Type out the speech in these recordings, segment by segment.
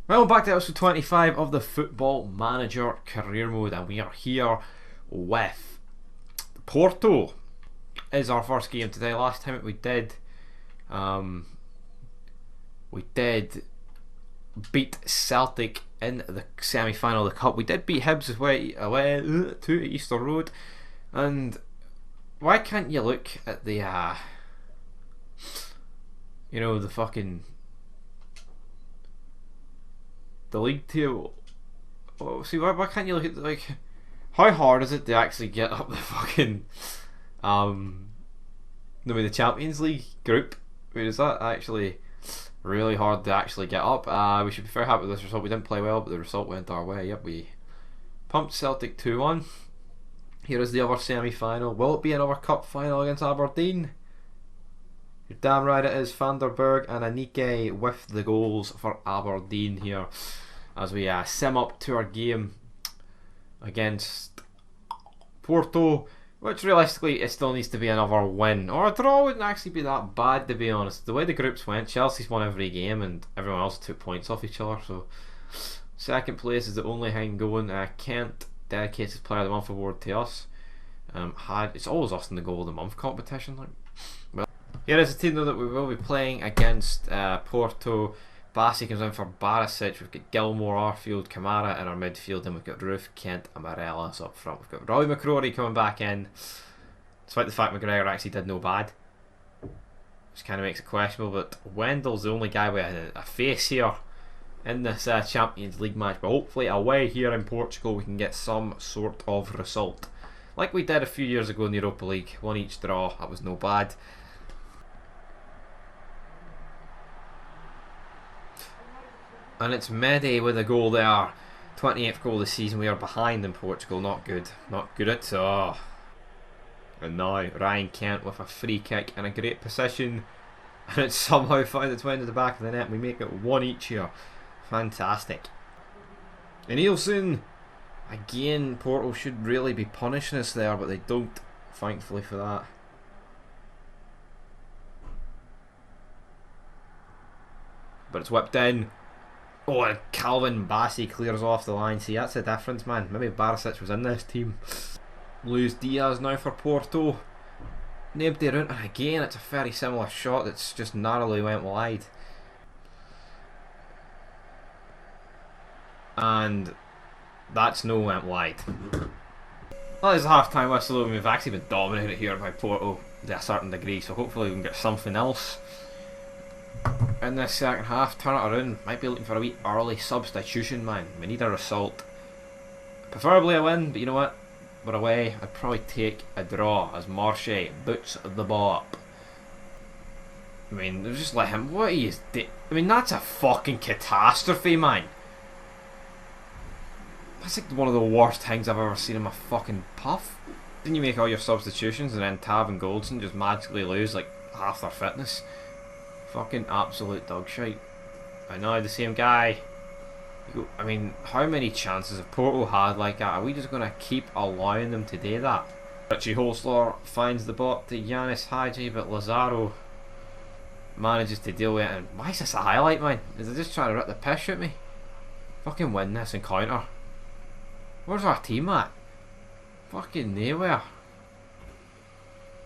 Well, back to episode 25 of the Football Manager Career Mode, and we are here with Porto. Is our first game today. Last time we did beat Celtic in the semi-final of the Cup. We did beat Hibs as well to Easter Road. And why can't you look at the the fucking the league table? Oh, see, why can't you look at how hard is it to actually get up the fucking the Champions League group? I mean, is that actually really hard to actually get up? We should be very happy with this result. We didn't play well, but the result went our way. Yep, we pumped Celtic 2-1. Here is the other semi-final. Will it be another cup final against Aberdeen? You're damn right it is. Van der Berg and Anike with the goals for Aberdeen here as we sim up to our game against Porto, which realistically it still needs to be another win, or a draw wouldn't actually be that bad, to be honest. The way the groups went, Chelsea's won every game and everyone else took points off each other, so second place is the only thing going. Kent, dedicated player of the month award to us. It's always us in the goal of the month competition. Here is the team though that we will be playing against Porto. Bassi comes in for Barisic. We've got Gilmore, Arfield, Kamara in our midfield, and we've got Roof, Kent and Morelos up front. We've got Roy McCrory coming back in, despite the fact McGregor actually did no bad, which kind of makes it questionable. But Wendell's the only guy with a face here in this Champions League match. But hopefully away here in Portugal we can get some sort of result, like we did a few years ago in the Europa League. One each draw, that was no bad. And it's Mede with a goal there. 28th goal of the season. We are behind in Portugal. Not good. Not good at all. And now Ryan Kent with a free kick in a great position. And it's somehow found its way into the back of the net. We make it one each here. Fantastic. And Nielsen. Again, Porto should really be punishing us there, but they don't. Thankfully for that. But it's whipped in. Oh, and Calvin Bassi clears off the line. See, that's the difference, man. Maybe Barisic was in this team. Luis Diaz now for Porto. Named it around, and again, it's a very similar shot that's just narrowly went wide. And that's no went wide. Well, there's a half-time whistle, and we've actually been dominated here by Porto to a certain degree, so hopefully we can get something else in this second half. Turn it around. Might be looking for a wee early substitution, man. We need a result, preferably a win, but you know what, we're away. I'd probably take a draw as Marche boots the ball up. I mean, just let him. What he is I mean, that's a fucking catastrophe, man. That's like one of the worst things I've ever seen in my fucking puff. Didn't you make all your substitutions and then Tav and Goldson just magically lose like half their fitness? Fucking absolute dog shite. I know, the same guy. I mean, how many chances have Porto had like that? Are we just going to keep allowing them to do that? Richie Holslaw finds the ball to Yanis Hadji, but Lazaro manages to deal with it. And why is this a highlight, man? Is it just trying to rip the piss at me? Fucking win this encounter. Where's our team at? Fucking nowhere.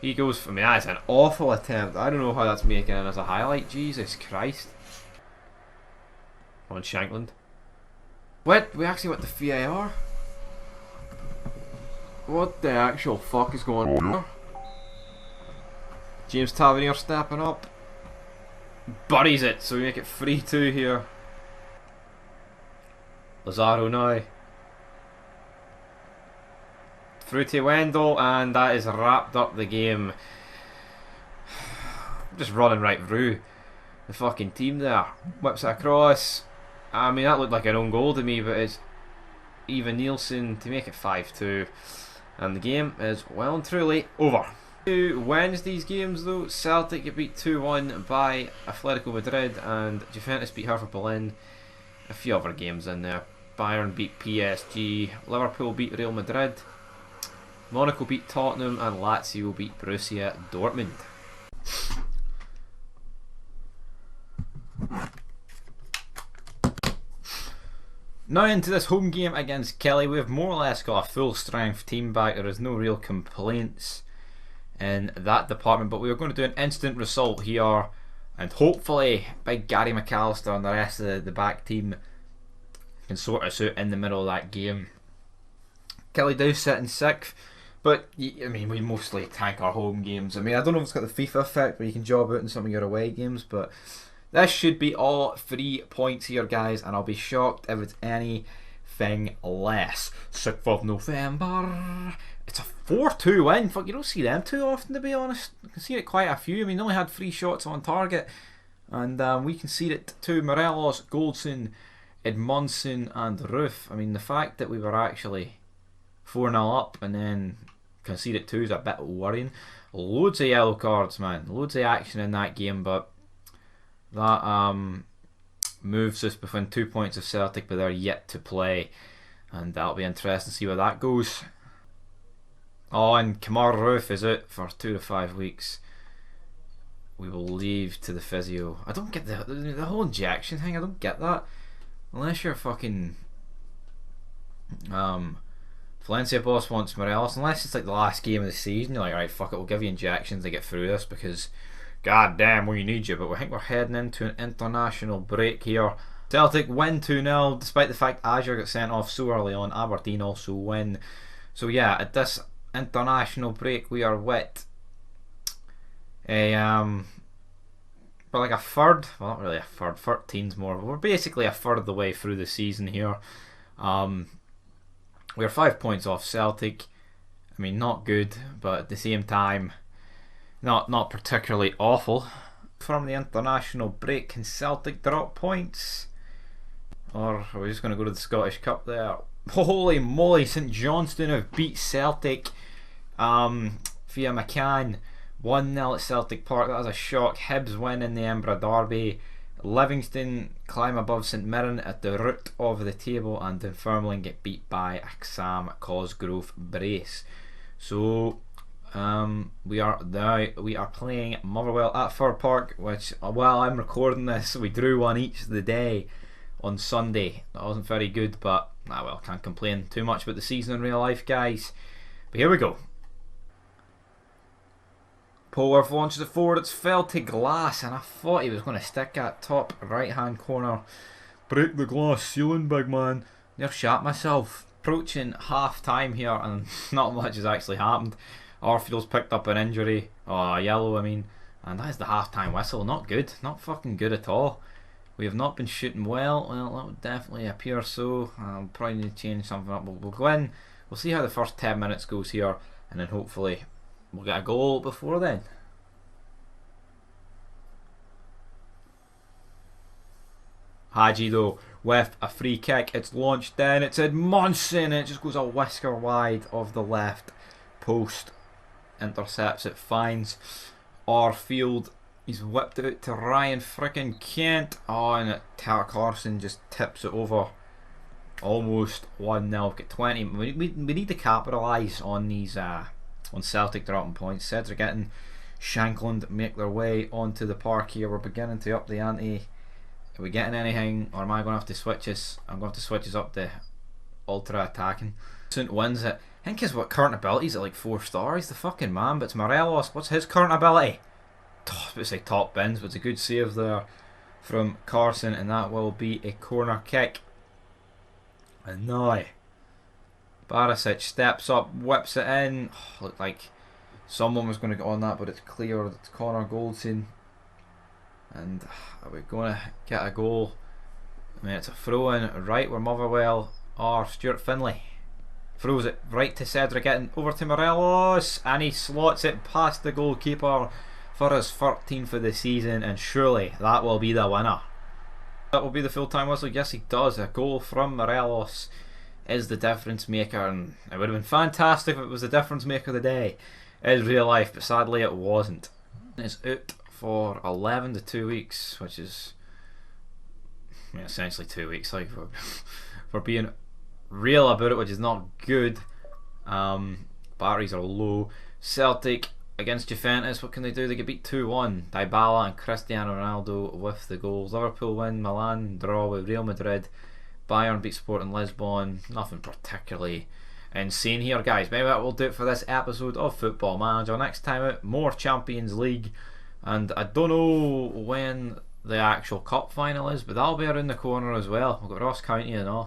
He goes for me. That's an awful attempt. I don't know how that's making it as a highlight. Jesus Christ. On Shankland. What? We actually went to VAR? What the actual fuck is going on? James Tavernier stepping up. Buries it, so we make it 3-2 here. Lazaro now. Through to Wendell, and that is wrapped up the game. Just running right through the fucking team there. Whips it across. I mean, that looked like an own goal to me, but it's Ivan Nielsen to make it 5-2. And the game is well and truly over. Wednesday's games though, Celtic get beat 2-1 by Atletico Madrid, and Juventus beat Hertha Berlin. A few other games in there. Bayern beat PSG, Liverpool beat Real Madrid, Monaco beat Tottenham, and Lazio beat Borussia Dortmund. Now into this home game against Kelly. We've more or less got a full strength team back. There is no real complaints in that department, but we are going to do an instant result here, and hopefully big Gary McAllister and the rest of the back team can sort us out in the middle of that game. Kelly do sit in 6th, but I mean, we mostly tank our home games. I mean, I don't know if it's got the FIFA effect where you can job out in some of your away games, but this should be all 3 points here, guys, and I'll be shocked if it's anything less. 6th of November. It's a 4-2 win. Fuck, you don't see them too often, to be honest. I can see it quite a few. I mean, they only had 3 shots on target, and we conceded to Morelos, Goldson, Edmondson, and Roof. I mean, the fact that we were actually 4-0 up and then conceded 2 is a bit worrying. Loads of yellow cards, man. Loads of action in that game, but that moves us within 2 points of Celtic, but they're yet to play, and that'll be interesting to see where that goes. Oh, and Kamar Roof is out for 2 to 5 weeks. We will leave to the physio. I don't get the whole injection thing. I don't get that. Unless you're fucking Valencia boss wants Morelos. Unless it's like the last game of the season, you're like, right, fuck it, we'll give you injections to get through this because god damn, we need you. But I think we're heading into an international break here. Celtic win 2-0, despite the fact Azure got sent off so early on. Aberdeen also win. So yeah, at this international break we are with but like a third, well not really a third, 13's more, but we're basically a third of the way through the season here. We're 5 points off Celtic. I mean, not good, but at the same time not particularly awful. From the international break, can Celtic drop points, or are we just going to go to the Scottish Cup there? Holy moly, St Johnstone have beat Celtic via McCann 1-0 at Celtic Park. That was a shock. Hibs win in the Embra Derby. Livingston climb above St Mirren at the root of the table, and Dunfermline get beat by Sam Cosgrove brace. So we are playing Motherwell at Fir Park, which while I'm recording this we drew one each the day on Sunday. That wasn't very good, but well, can't complain too much about the season in real life, guys. But here we go. Polworth launches it forward, it's fell to glass, and I thought he was going to stick that top right hand corner. Break the glass ceiling, big man. Near shat myself. Approaching half time here, and not much has actually happened. Arfield's picked up an injury, yellow I mean, and that is the half time whistle. Not good, not fucking good at all. We have not been shooting well. Well, that would definitely appear so. I'll probably need to change something up. We'll go in, we'll see how the first 10 minutes goes here, and then hopefully we'll get a goal before then. Hadji though with a free kick. It's launched in. It's Edmondson, and it just goes a whisker wide of the left post. Intercepts it. Finds Arfield. He's whipped it out to Ryan frickin' Kent. Oh, and Tarek Carson just tips it over. Almost 1-0. Get 20. We need to capitalise on these on Celtic dropping points. Cedric getting Shankland make their way onto the park here. We're beginning to up the ante. Are we getting anything, or am I going to have to switch us? I'm going to have to switch us up to ultra attacking. St wins it. I think his current ability is at like 4 stars. The fucking man. But it's Morelos. What's his current ability? I was about to say top bins, but it's a good save there from Carson, and that will be a corner kick. And now Barisic steps up, whips it in. Looked like someone was going to get on that, but it's clear that it's Connor Goldson. And are we going to get a goal? I mean, it's a throw in right where Motherwell are. Stuart Finlay throws it right to Cedric, getting over to Morelos, and he slots it past the goalkeeper for his 13th of the season, and surely that will be the winner. That will be the full-time whistle. Yes, he does. A goal from Morelos is the difference maker, and it would have been fantastic if it was the difference maker of the day in real life, but sadly it wasn't. It's out for 11 to 2 weeks, which is essentially 2 weeks, like for being real about it, which is not good. Batteries are low. Celtic against Juventus, what can they do? They get beat 2-1. Dybala and Cristiano Ronaldo with the goals. Liverpool win. Milan draw with Real Madrid. Bayern beat Sporting Lisbon. Nothing particularly insane here, guys. Maybe that will do it for this episode of Football Manager. Next time out, more Champions League, and I don't know when the actual cup final is, but that'll be around the corner as well. We've got Ross County and all.